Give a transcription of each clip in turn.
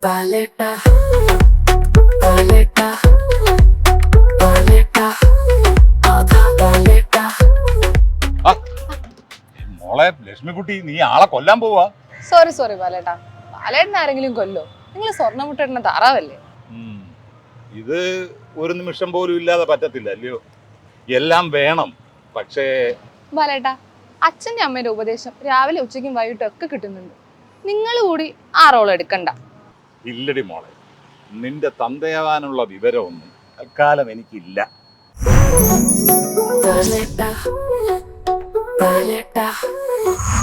Paleta, paleta, paleta, ആധാ paleta. ആ, മോളെ ലക്ഷ്മിക്കുട്ടി നീ ആളെ കൊല്ലാൻ പോവാ. സോറി ബാലേട്ടാ, ബാലേട്ടൻ ആരെങ്കിലും കൊല്ലോ? നിങ്ങൾ സ്വർണ്ണമുട്ടേട്ട താറാവല്ലേ? ഇത് ഒരു നിമിഷം പോലും ഇല്ലാതെ പറ്റത്തില്ല അല്ലയോ? എല്ലാം വേണം. പക്ഷേ ബാലേട്ടാ, അച്ഛൻ്റെ അമ്മയുടെ ഉപദേശം രാവിലെ ഉച്ചയ്ക്കും വൈകിട്ടും ഒക്കെ കിട്ടുന്നുണ്ട്. നിങ്ങൾ കൂടി ആ റോൾ എടുക്കണ്ട. ഇല്ലടി മോളെ, നിന്റെ തന്തയാവാനുള്ള വിവരമൊന്നും തൽക്കാലം എനിക്കില്ല. Paleta, paleta,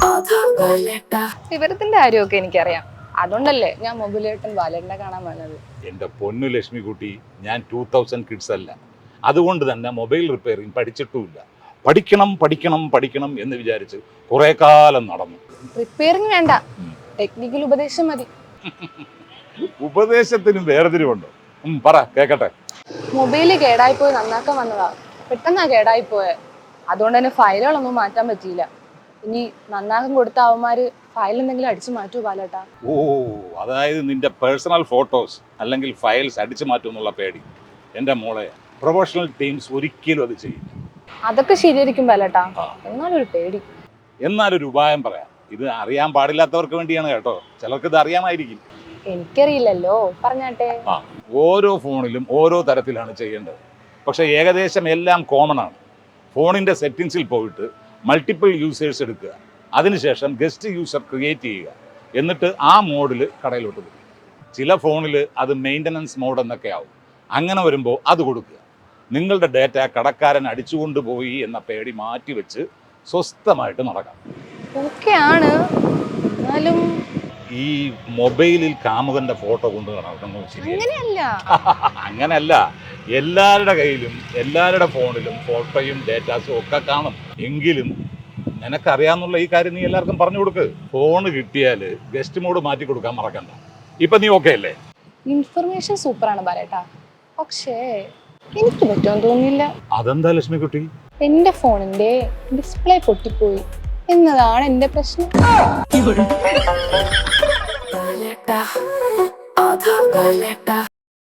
ആധാ paleta. വിവരത്തിന്റെ കാര്യമൊക്കെ എനിക്കറിയാം. അതുകൊണ്ടല്ലേ ഞാൻ മൊബൈലേട്ടൻ ബാലേട്ടനെ കാണാൻ വന്നത്. എൻ്റെ പൊന്നു ലക്ഷ്മിക്കുട്ടി, ഞാൻ 2000 കിഡ്സ് അല്ല. അതുകൊണ്ട് തന്നെ മൊബൈൽ റിപ്പയറിങ് പഠിച്ചിട്ടുമില്ല. പഠിക്കണം എന്ന് വിചാരിച്ച് കുറേ കാലം നടന്നു. റിപ്പയറിങ് വേണ്ട, ടെക്നിക്കൽ ഉപദേശം മതി. ഉപദേശത്തിനും വേർതിരിവുണ്ടോ? പറ കേക്കട്ടെ. മൊബൈല് കേടായിപ്പോയി നന്നാക്കാൻ വന്നതാ, പെട്ടെന്നാ കേടായിപ്പോയെ. അതുകൊണ്ട് തന്നെ ഫയലുകളൊന്നും മാറ്റാൻ പറ്റിയില്ല. ഇനി നന്നാക്കാൻ കൊടുത്ത അവന്മാര് ഫയൽ എന്തെങ്കിലും അടിച്ചു മാറ്റുമോ ബാലേട്ടാ? ഓ, അതായത് നിന്റെ പേഴ്സണൽ ഫോട്ടോസ് അല്ലെങ്കിൽ ഫയൽസ് അടിച്ചു മാറ്റും എന്നുള്ള പേടി. എൻ്റെ മോളെ, പ്രൊഫഷണൽ ടീംസ് ഒരിക്കലും അത് ചെയ്യില്ല. അതൊക്കെ ശരിയായിരിക്കും ബാലേട്ടാ, എന്നാലൊരു പേടി. എന്നാലൊരു ഉപായം പറയാം. ഇത് അറിയാൻ പാടില്ലാത്തവർക്ക് വേണ്ടിയാണ് കേട്ടോ. ചിലർക്ക് ഇത് അറിയാമായിരിക്കും. എനിക്കറിയില്ലല്ലോ, പറഞ്ഞാട്ടെ. ഓരോ ഫോണിലും ഓരോ തരത്തിലാണ് ചെയ്യേണ്ടത്. പക്ഷേ ഏകദേശം എല്ലാം കോമൺ ആണ്. ഫോണിൻ്റെ സെറ്റിങ്സിൽ പോയിട്ട് മൾട്ടിപ്പിൾ യൂസേഴ്സ് എടുക്കുക, അതിനുശേഷം ഗസ്റ്റ് യൂസർ ക്രിയേറ്റ് ചെയ്യുക, എന്നിട്ട് ആ മോഡിൽ കടയിലോട്ട് പോകുക. ചില ഫോണിൽ അത് മെയിൻ്റനൻസ് മോഡ് എന്നൊക്കെ ആവും. അങ്ങനെ വരുമ്പോൾ അത് കൊടുക്കുക. നിങ്ങളുടെ ഡേറ്റ കടക്കാരൻ അടിച്ചുകൊണ്ട് പോയി എന്ന പേടി മാറ്റിവെച്ച് സ്വസ്ഥമായിട്ട് നടക്കാം. ഓക്കെയാണ്, എന്നാലും ഈ മൊബൈലിൽ കാമുകന്റെ ഫോട്ടോ കൊണ്ട് നടക്കുന്നത് ശരിയല്ല. അങ്ങനെയല്ല. അങ്ങനല്ല, എല്ലാവരുടെ കയ്യിലും എല്ലാവരുടെ ഫോണിലും ഫോട്ടോയും ഡേറ്റാസും ഒക്കെ കാണും. എങ്കിലും നിനക്കറിയാന്നുള്ള ഈ കാര്യം നീ എല്ലാവർക്കും പറഞ്ഞു കൊടുക്ക്. ഫോണ് കിട്ടിയാൽ ഗസ്റ്റ് മോഡ് മാറ്റി കൊടുക്കാൻ മറക്കണ്ട. ഇപ്പൊ നീ ഓക്കെ അല്ലേ? ഇൻഫർമേഷൻ സൂപ്പറാണ് ബാലേട്ടാ, പക്ഷേ എനിക്ക് പറ്റുമെന്ന് തോന്നുന്നില്ല. അതെന്താ ലക്ഷ്മിക്കുട്ടി? എന്റെ ഫോണിന്റെ ഡിസ്പ്ലേ പൊട്ടിപ്പോയി എന്നതാണ് എന്റെ പ്രശ്നം. Paleta, ആധാ paleta.